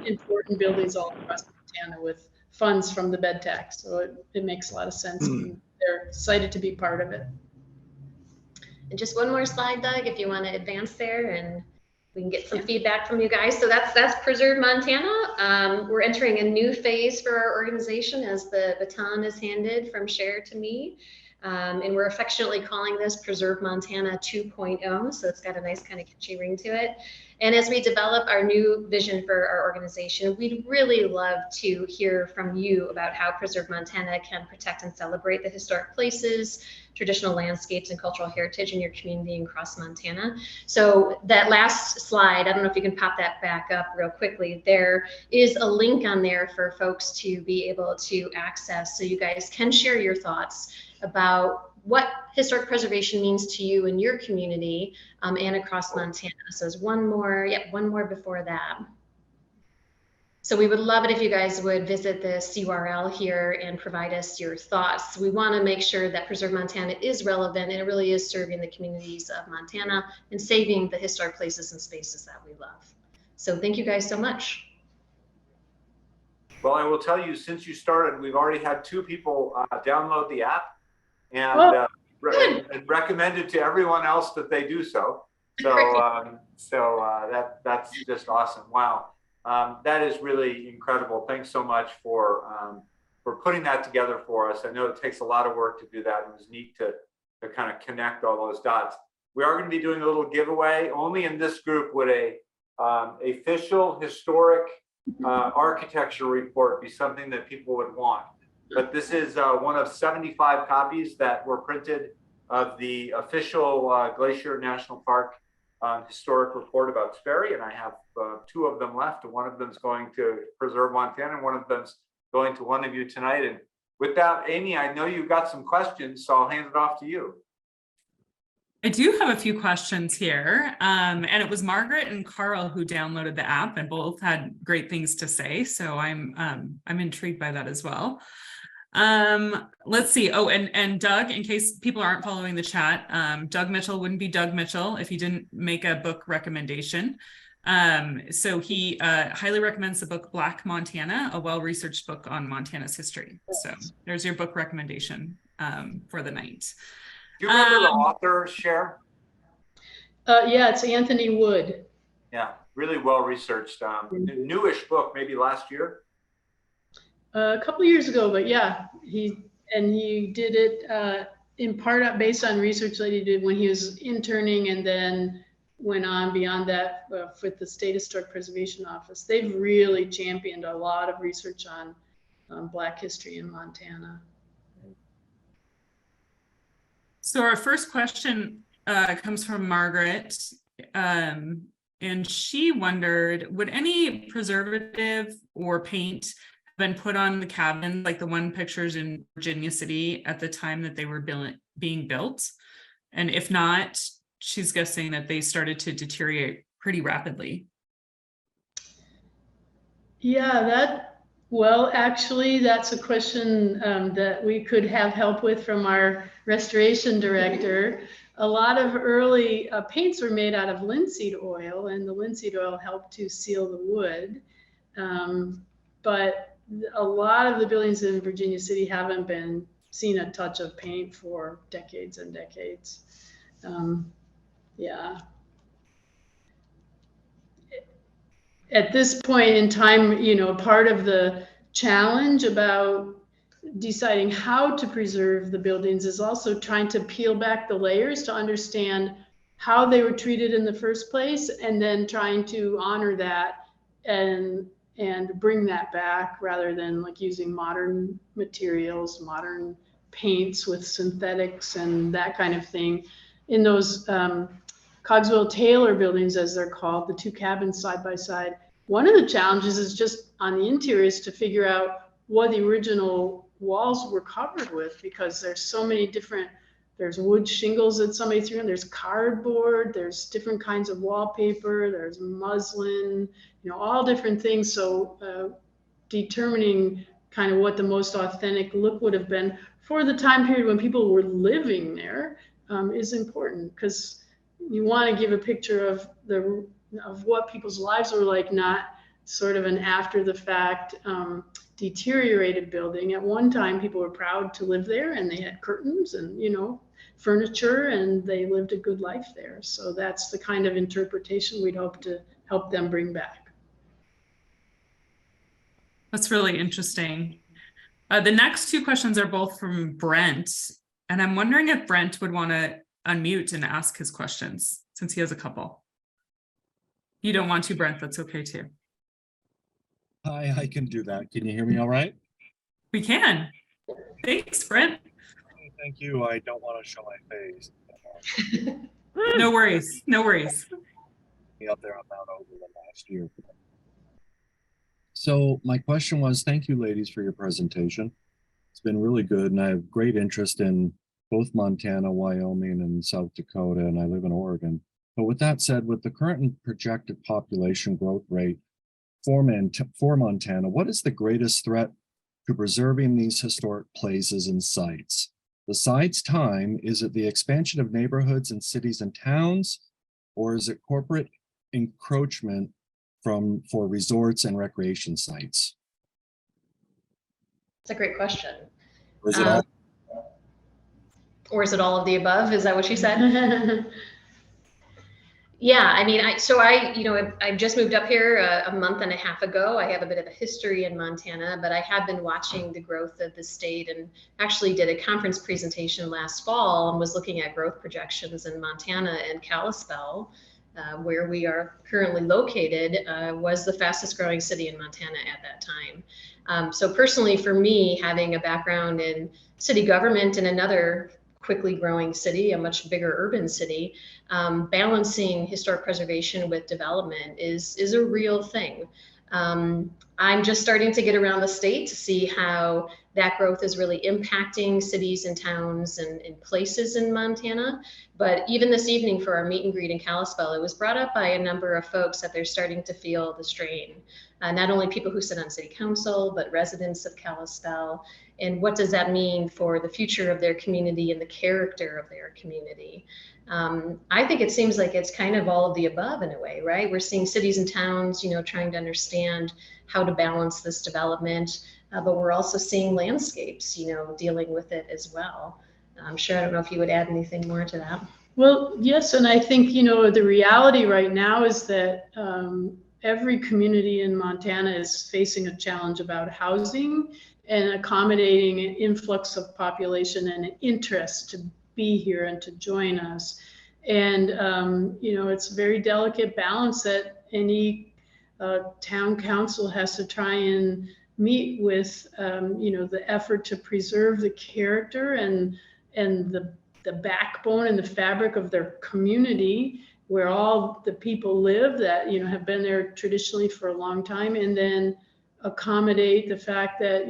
important buildings all across Montana with funds from the bed tax. So it makes a lot of sense. And they're excited to be part of it. And just one more slide, Doug, if you want to advance there, and we can get some feedback from you guys. So that's Preserve Montana. We're entering a new phase for our organization as the baton is handed from Chere to me. And we're affectionately calling this Preserve Montana 2.0. So it's got a nice kind of catchy ring to it. And as we develop our new vision for our organization, we'd really love to hear from you about how Preserve Montana can protect and celebrate the historic places, traditional landscapes, and cultural heritage in your community and across Montana. So that last slide, I don't know if you can pop that back up real quickly. There is a link on there for folks to be able to access, so you guys can share your thoughts about what historic preservation means to you in your community and across Montana. So there's one more before that. So we would love it if you guys would visit this URL here and provide us your thoughts. We want to make sure that Preserve Montana is relevant and it really is serving the communities of Montana and saving the historic places and spaces that we love. So thank you guys so much. Well, I will tell you, since you started, we've already had 2 people download the app and, and recommend it to everyone else that they do so. So, that's just awesome. Wow. That is really incredible. Thanks so much for putting that together for us. I know it takes a lot of work to do that. It was neat to kind of connect all those dots. We are going to be doing a little giveaway. Only in this group would a official historic architecture report be something that people would want. But this is one of 75 copies that were printed of the official Glacier National Park historic report about Sperry, and I have 2 of them left. One of them is going to Preserve Montana, and one of them is going to one of you tonight. And with that, Amy, I know you've got some questions, so I'll hand it off to you. I do have a few questions here, and it was Margaret and Carl who downloaded the app, and both had great things to say. So I'm intrigued by that as well. Let's see. Oh, and Doug, in case people aren't following the chat, Doug Mitchell wouldn't be Doug Mitchell if he didn't make a book recommendation. So he highly recommends the book Black Montana, a well-researched book on Montana's history. So there's your book recommendation for the night. Do you remember the author, Chere? Yeah, it's Anthony Wood. Yeah, really well researched. Newish book, maybe last year. A couple of years ago, but yeah, he did it in part based on research that he did when he was interning, and then went on beyond that with the State Historic Preservation Office. They've really championed a lot of research on Black history in Montana. So our first question comes from Margaret, and she wondered, would any preservative or paint have been put on the cabin, like the one pictures in Virginia City, at the time that they were being built? And if not, she's guessing that they started to deteriorate pretty rapidly. Yeah, well, actually, that's a question that we could have help with from our restoration director. A lot of early paints were made out of linseed oil, and the linseed oil helped to seal the wood. But a lot of the buildings in Virginia City haven't been seen a touch of paint for decades and decades. Yeah. At this point in time, you know, part of the challenge about deciding how to preserve the buildings is also trying to peel back the layers to understand how they were treated in the first place, and then trying to honor that and bring that back, rather than like using modern materials, modern paints with synthetics and that kind of thing. In those Cogswell Taylor buildings, as they're called, the 2 cabins side by side, one of the challenges is just on the interiors to figure out what the original walls were covered with, because there's so many different, there's wood shingles that somebody threw in, there's cardboard, there's different kinds of wallpaper, there's muslin, you know, all different things. So determining kind of what the most authentic look would have been for the time period when people were living there is important, because you want to give a picture of what people's lives were like, not sort of an after the fact deteriorated building. At one time, people were proud to live there, and they had curtains and, you know, furniture, and they lived a good life there. So that's the kind of interpretation we'd hope to help them bring back. That's really interesting. The next 2 questions are both from Brent, and I'm wondering if Brent would want to unmute and ask his questions, since he has a couple. You don't want to, Brent, that's okay too. Hi, I can do that. Can you hear me all right? We can. Thanks, Brent. Thank you. I don't want to show my face. No worries. No worries. Up there on Mount Overland last year. So my question was, thank you ladies for your presentation. It's been really good, and I have great interest in both Montana, Wyoming, and South Dakota, and I live in Oregon. But with that said, with the current projected population growth rate for Montana, what is the greatest threat to preserving these historic places and sites? Besides time, is it the expansion of neighborhoods and cities and towns, or is it corporate encroachment for resorts and recreation sites? It's a great question. Or is it all? Or is it all of the above? Is that what you said? Yeah, I mean, I just moved up here a month and a half ago. I have a bit of a history in Montana, but I have been watching the growth of the state, and actually did a conference presentation last fall and was looking at growth projections in Montana, and Kalispell, where we are currently located, was the fastest growing city in Montana at that time. So personally, for me, having a background in city government in another quickly growing city, a much bigger urban city, balancing historic preservation with development is a real thing. I'm just starting to get around the state to see how that growth is really impacting cities and towns and places in Montana. But even this evening for our meet and greet in Kalispell, it was brought up by a number of folks that they're starting to feel the strain. Not only people who sit on city council, but residents of Kalispell. And what does that mean for the future of their community and the character of their community? I think it seems like it's kind of all of the above in a way, right? We're seeing cities and towns, trying to understand how to balance this development, but we're also seeing landscapes, dealing with it as well. I'm sure, I don't know if you would add anything more to that. Well, yes, and I think, the reality right now is that every community in Montana is facing a challenge about housing and accommodating an influx of population and an interest to be here and to join us. And, it's a very delicate balance that any town council has to try and meet with, the effort to preserve the character and the backbone and the fabric of their community, where all the people live that, have been there traditionally for a long time, and then accommodate the fact that,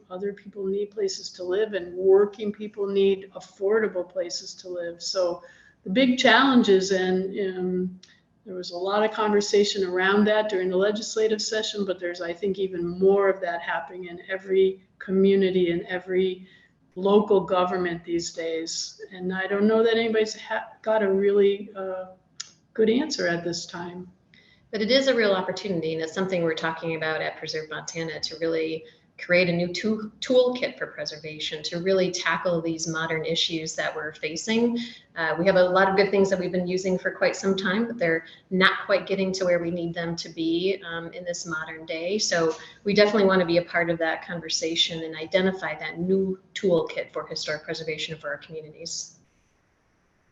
other people need places to live and working people need affordable places to live. So the big challenges, and there was a lot of conversation around that during the legislative session, but there's, I think, even more of that happening in every community and every local government these days. And I don't know that anybody's got a really good answer at this time. But it is a real opportunity, and it's something we're talking about at Preserve Montana, to really create a new toolkit for preservation, to really tackle these modern issues that we're facing. We have a lot of good things that we've been using for quite some time, but they're not quite getting to where we need them to be in this modern day. So we definitely want to be a part of that conversation and identify that new toolkit for historic preservation for our communities.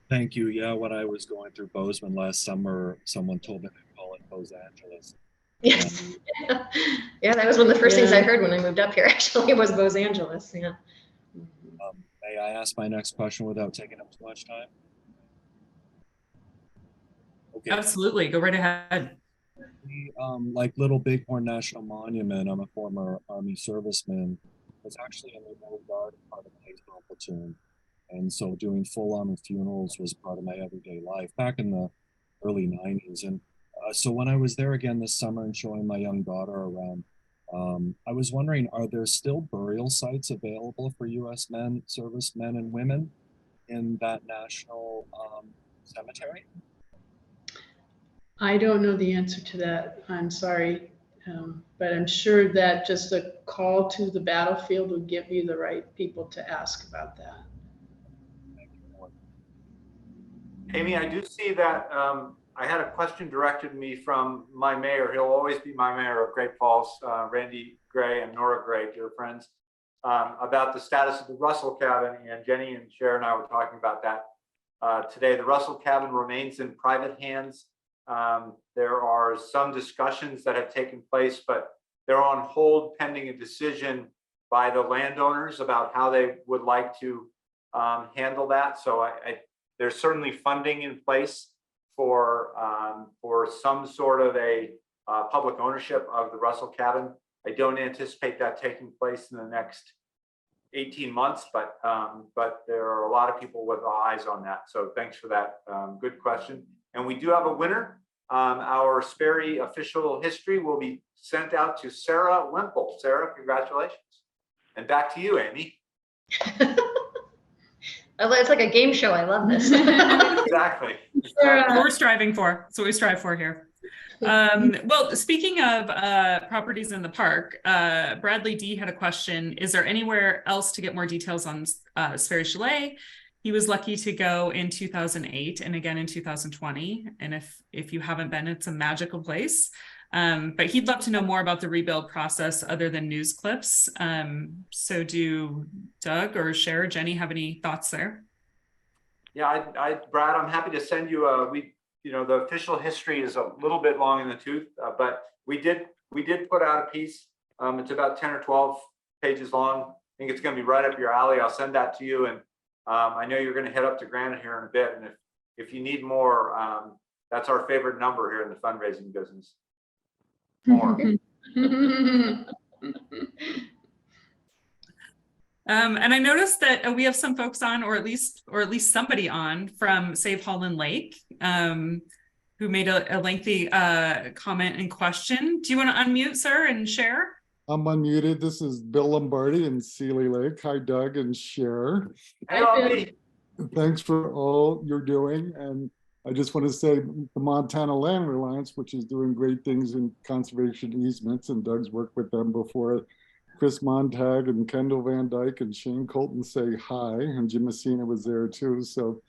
Thank you. Yeah, when I was going through Bozeman last summer, someone told me to call it Los Angeles. Yes. Yeah, that was one of the first things I heard when I moved up here. Actually, it was Los Angeles. Yeah. May I ask my next question without taking up too much time? Okay. Absolutely. Go right ahead. Like Little Bighorn National Monument, I'm a former Army serviceman. It's actually in the old guard part of the baseball platoon. And so doing full armor funerals was part of my everyday life back in the early 90s. And so when I was there again this summer and showing my young daughter around, I was wondering, are there still burial sites available for U.S. men, servicemen and women in that national cemetery? I don't know the answer to that. I'm sorry. But I'm sure that just a call to the battlefield would give you the right people to ask about that. Amy, I do see that I had a question directed to me from my mayor. He'll always be my mayor of Great Falls, Randy Gray and Nora Gray, dear friends, about the status of the Russell cabin. And Jenny and Chere and I were talking about that today. The Russell cabin remains in private hands. There are some discussions that have taken place, but they're on hold pending a decision by the landowners about how they would like to handle that. So there's certainly funding in place for some sort of a public ownership of the Russell cabin. I don't anticipate that taking place in the next 18 months, but there are a lot of people with eyes on that. So thanks for that good question. And we do have a winner. Our Sperry official history will be sent out to Sarah Wemple. Sarah, congratulations. And back to you, Amy. It's like a game show. I love this. Exactly. What we're striving for. That's what we strive for here. Well, speaking of properties in the park, Bradley D had a question. Is there anywhere else to get more details on Sperry Chalet? He was lucky to go in 2008 and again in 2020. And if you haven't been, it's a magical place. But he'd love to know more about the rebuild process other than news clips. So do Doug or Chere, Jenny have any thoughts there? Yeah, Brad, I'm happy to send you the official history is a little bit long in the tooth, but we did put out a piece. It's about 10 or 12 pages long. I think it's going to be right up your alley. I'll send that to you. And I know you're going to head up to Granite here in a bit. And if you need more, that's our favorite number here in the fundraising business. More. And I noticed that we have some folks on, or at least somebody on from Save Holland Lake, who made a lengthy comment and question. Do you want to unmute, sir, and share? I'm unmuted. This is Bill Lombardi in Sealy Lake. Hi, Doug and Chere. Hello. Thanks for all you're doing. And I just want to say the Montana Land Reliance, which is doing great things in conservation easements, and Doug's worked with them before. Chris Montag and Kendall Van Dyke and Shane Colton say hi, and Jim Messina was there too. So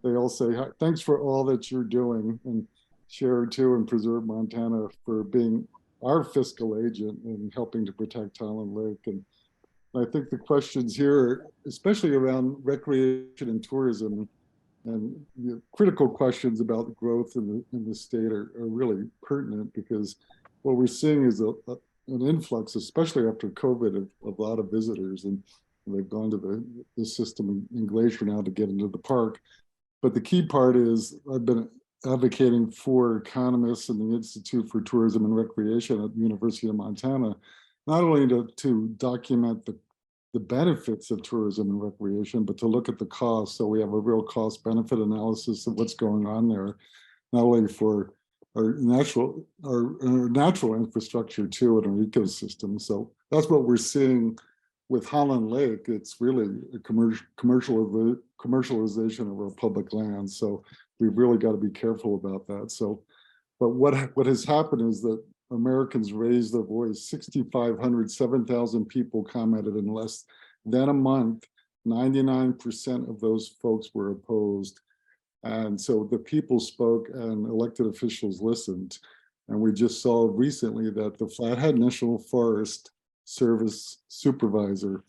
they all say hi. Thanks for all that you're doing, and Chere too, and Preserve Montana for being our fiscal agent and helping to protect Holland Lake. And I think the questions here, especially around recreation and tourism, and the critical questions about growth in the state are really pertinent, because what we're seeing is an influx, especially after COVID, of a lot of visitors, and they've gone to the system in Glacier now to get into the park. But the key part is I've been advocating for economists and the Institute for Tourism and Recreation at the University of Montana, not only to document the benefits of tourism and recreation, but to look at the costs. So we have a real cost benefit analysis of what's going on there, not only for our natural infrastructure too, and our ecosystem. So that's what we're seeing with Holland Lake. It's really a commercialization of our public lands. So we've really got to be careful about that. So, but what has happened is that Americans raised their voice. 6,500, 7,000 people commented in less than a month. 99% of those folks were opposed. And so the people spoke and elected officials listened. And we just saw recently that the Flathead National Forest Service supervisor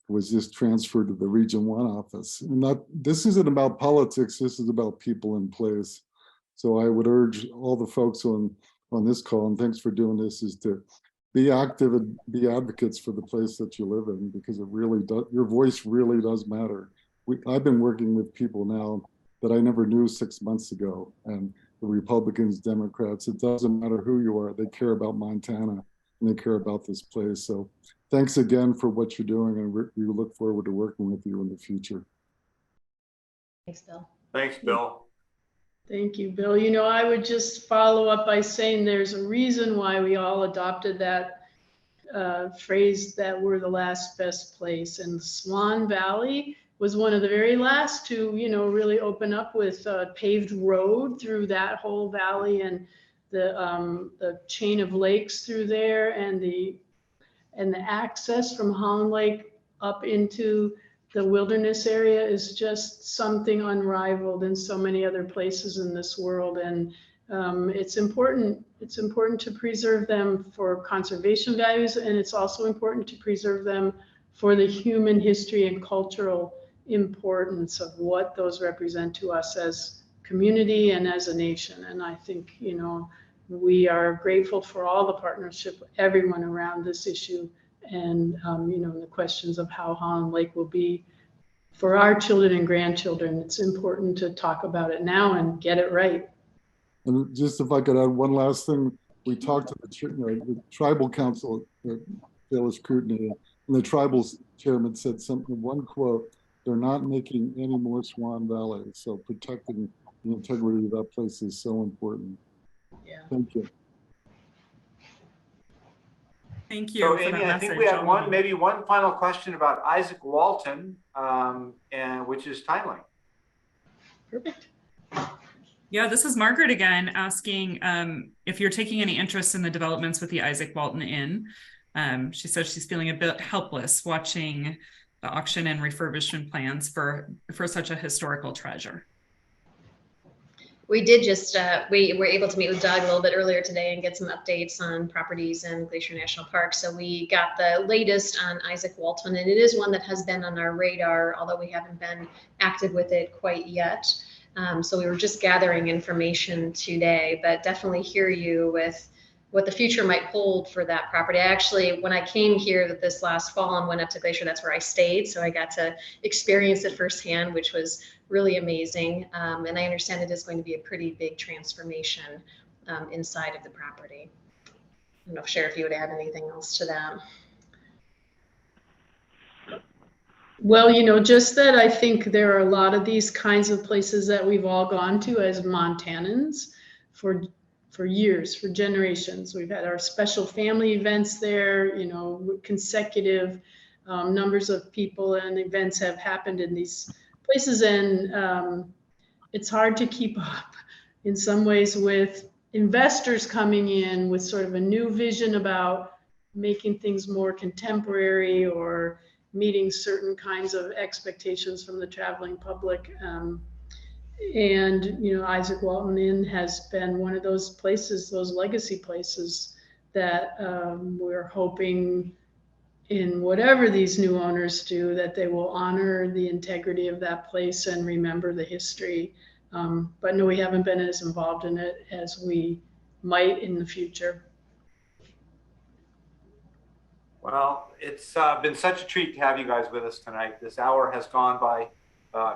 was just transferred to the Region 1 office. And this isn't about politics, this is about people in place. So I would urge all the folks on this call, and thanks for doing this, is to be active and be advocates for the place that you live in, because it really does, your voice really does matter. I've been working with people now that I never knew 6 months ago, and the Republicans, Democrats, it doesn't matter who you are, they care about Montana and they care about this place. So thanks again for what you're doing, and we look forward to working with you in the future. Thanks, Bill. Thanks, Bill. Thank you, Bill. You know, I would just follow up by saying there's a reason why we all adopted that phrase that we're the last best place. And Swan Valley was one of the very last to, you know, really open up with a paved road through that whole valley, and the chain of lakes through there, and the access from Holland Lake up into the wilderness area is just something unrivaled in so many other places in this world. And it's important to preserve them for conservation values, and it's also important to preserve them for the human history and cultural importance of what those represent to us as community and as a nation. And I think, you know, we are grateful for all the partnership, everyone around this issue, and you know, the questions of how Holland Lake will be for our children and grandchildren. It's important to talk about it now and get it right. And just if I could add one last thing, we talked to the tribal council, Phyllis Kootenai, and the tribal chairman said something, one quote, "They're not making any more Swan Valley." So protecting the integrity of that place is so important. Yeah. Thank you. Thank you. So Amy, I think we have maybe one final question about Isaac Walton, and which is timely. Perfect. Yeah, this is Margaret again, asking if you're taking any interest in the developments with the Isaac Walton Inn. She says she's feeling a bit helpless watching the auction and refurbishment plans for such a historical treasure. We did just, we were able to meet with Doug a little bit earlier today and get some updates on properties in Glacier National Park. So we got the latest on Isaac Walton, and it is one that has been on our radar, although we haven't been active with it quite yet. So we were just gathering information today, but definitely hear you with what the future might hold for that property. I actually, when I came here this last fall and went up to Glacier, that's where I stayed. So I got to experience it firsthand, which was really amazing. And I understand it is going to be a pretty big transformation inside of the property. I don't know, Chere, if you would add anything else to that. Well, you know, just that I think there are a lot of these kinds of places that we've all gone to as Montanans for years, for generations. We've had our special family events there, you know, consecutive numbers of people and events have happened in these places. And it's hard to keep up in some ways with investors coming in with sort of a new vision about making things more contemporary or meeting certain kinds of expectations from the traveling public. And, you know, Isaac Walton Inn has been one of those places, those legacy places that we're hoping in whatever these new owners do, that they will honor the integrity of that place and remember the history. But no, we haven't been as involved in it as we might in the future. Well, it's been such a treat to have you guys with us tonight. This hour has gone by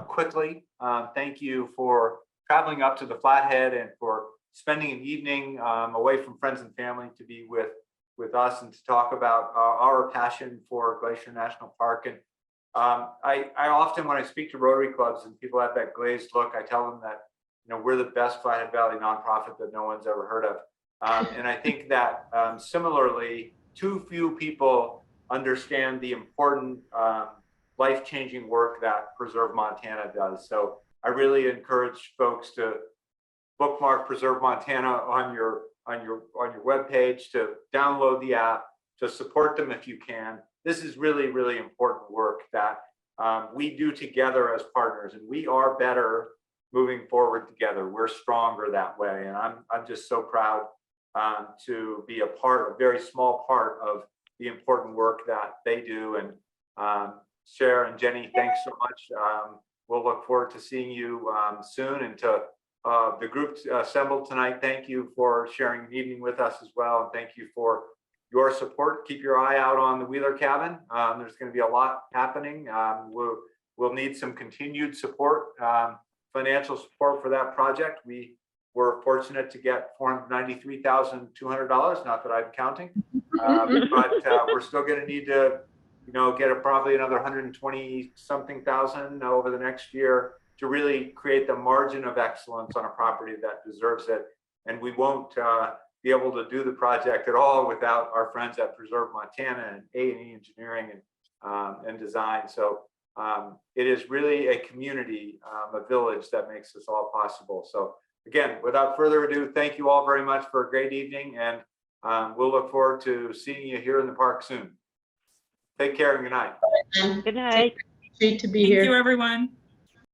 quickly. Thank you for traveling up to the Flathead and for spending an evening away from friends and family to be with us and to talk about our passion for Glacier National Park. And I often, when I speak to Rotary clubs and people have that glazed look, I tell them that, you know, we're the best Flathead Valley nonprofit that no one's ever heard of. And I think that similarly, too few people understand the important life-changing work that Preserve Montana does. So I really encourage folks to bookmark Preserve Montana on your webpage, to download the app, to support them if you can. This is really, really important work that we do together as partners, and we are better moving forward together. We're stronger that way, and I'm just so proud to be a very small part of the important work that they do. And Chere and Jenny, thanks so much. We'll look forward to seeing you soon. And to the group assembled tonight, thank you for sharing an evening with us as well. And thank you for your support. Keep your eye out on the Wheeler Cabin. There's going to be a lot happening. We'll need some continued support, financial support for that project. We were fortunate to get $493,200, not that I'm counting, but we're still going to need to, you know, get probably another 120 something thousand over the next year to really create the margin of excellence on a property that deserves it. And we won't be able to do the project at all without our friends at Preserve Montana and A&E Engineering and Design. So it is really a community, a village that makes this all possible. So again, without further ado, thank you all very much for a great evening, and we'll look forward to seeing you here in the park soon. Take care and good night. Good night. Great to be Thank here. you, everyone.